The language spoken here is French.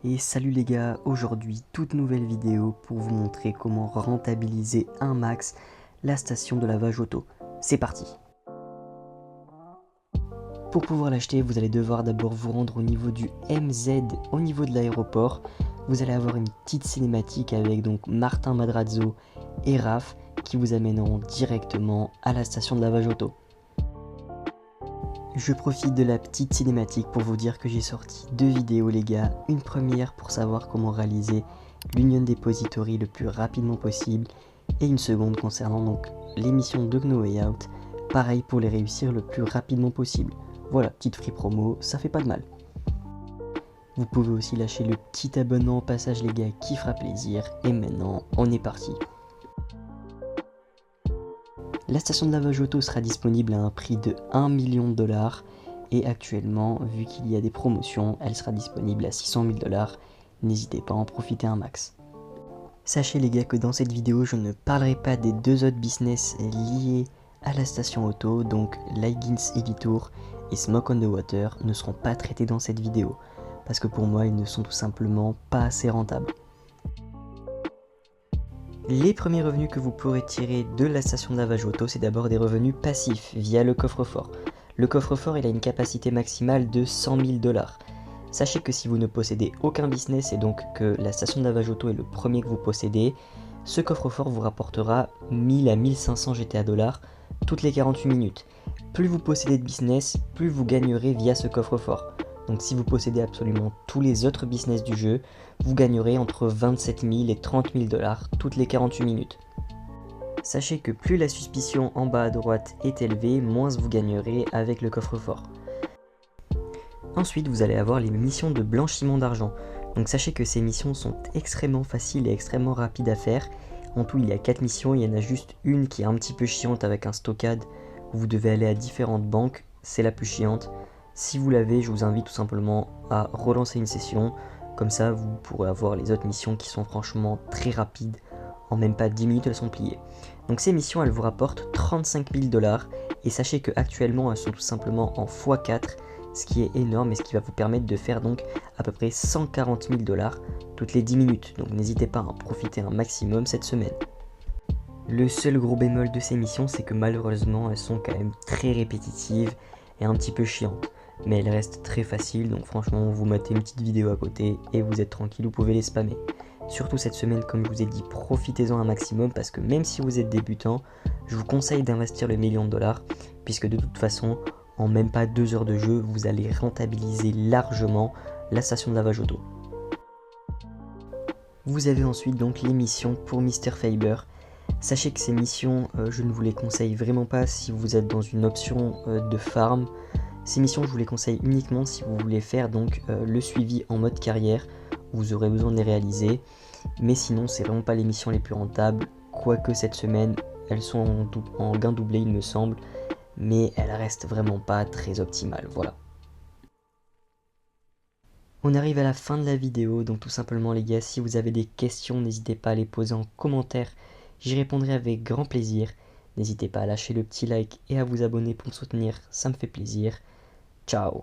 Et salut les gars, aujourd'hui toute nouvelle vidéo pour vous montrer comment rentabiliser un max la station de lavage auto. C'est parti. Pour pouvoir l'acheter, vous allez devoir d'abord vous rendre au niveau du MZ, au niveau de l'aéroport. Vous allez avoir une petite cinématique avec donc Martin Madrazzo et Raph qui vous amèneront directement à la station de lavage auto. Je profite de la petite cinématique pour vous dire que j'ai sorti deux vidéos les gars. Une première pour savoir comment réaliser l'Union Depository le plus rapidement possible et une seconde concernant donc l'émission de No Way Out, pareil pour les réussir le plus rapidement possible. Voilà, petite free promo, ça fait pas de mal. Vous pouvez aussi lâcher le petit abonnement au passage les gars qui fera plaisir et maintenant on est parti. La station de lavage auto sera disponible à un prix de 1 million de dollars et actuellement, vu qu'il y a des promotions, elle sera disponible à 600 000 dollars. N'hésitez pas à en profiter un max. Sachez les gars que dans cette vidéo, je ne parlerai pas des deux autres business liés à la station auto, donc Leggings Evitour et Smoke on the Water ne seront pas traités dans cette vidéo, parce que pour moi, ils ne sont tout simplement pas assez rentables. Les premiers revenus que vous pourrez tirer de la station de lavage auto, c'est d'abord des revenus passifs via le coffre-fort. Le coffre-fort, il a une capacité maximale de 100 000 dollars. Sachez que si vous ne possédez aucun business et donc que la station de lavage auto est le premier que vous possédez, ce coffre-fort vous rapportera 1000 à 1500 GTA dollars toutes les 48 minutes. Plus vous possédez de business, plus vous gagnerez via ce coffre-fort. Donc si vous possédez absolument tous les autres business du jeu, vous gagnerez entre 27 000 et 30 000 dollars toutes les 48 minutes. Sachez que plus la suspicion en bas à droite est élevée, moins vous gagnerez avec le coffre-fort. Ensuite, vous allez avoir les missions de blanchiment d'argent. Donc sachez que ces missions sont extrêmement faciles et extrêmement rapides à faire. En tout, il y a 4 missions, il y en a juste une qui est un petit peu chiante avec un stockade où vous devez aller à différentes banques, c'est la plus chiante. Si vous l'avez, je vous invite tout simplement à relancer une session, comme ça vous pourrez avoir les autres missions qui sont franchement très rapides, en même pas 10 minutes elles sont pliées. Donc ces missions elles vous rapportent 35 000 dollars et sachez que actuellement elles sont tout simplement en x4, ce qui est énorme et ce qui va vous permettre de faire donc à peu près 140 000 dollars toutes les 10 minutes, donc n'hésitez pas à en profiter un maximum cette semaine. Le seul gros bémol de ces missions c'est que malheureusement elles sont quand même très répétitives et un petit peu chiantes. Mais elles restent très faciles, donc franchement vous mettez une petite vidéo à côté et vous êtes tranquille, vous pouvez les spammer. Surtout cette semaine, comme je vous ai dit, profitez-en un maximum parce que même si vous êtes débutant, je vous conseille d'investir le million de dollars puisque de toute façon, en même pas 2 heures de jeu, vous allez rentabiliser largement la station de lavage auto. Vous avez ensuite donc les missions pour Mr Faber. Sachez que ces missions, je ne vous les conseille vraiment pas si vous êtes dans une option de farm. Ces missions, je vous les conseille uniquement si vous voulez faire donc le suivi en mode carrière. Vous aurez besoin de les réaliser. Mais sinon, c'est vraiment pas les missions les plus rentables. Quoique cette semaine, elles sont en gain doublé, il me semble. Mais elles restent vraiment pas très optimales. Voilà. On arrive à la fin de la vidéo. Donc tout simplement les gars, si vous avez des questions, n'hésitez pas à les poser en commentaire. J'y répondrai avec grand plaisir. N'hésitez pas à lâcher le petit like et à vous abonner pour me soutenir. Ça me fait plaisir. Ciao.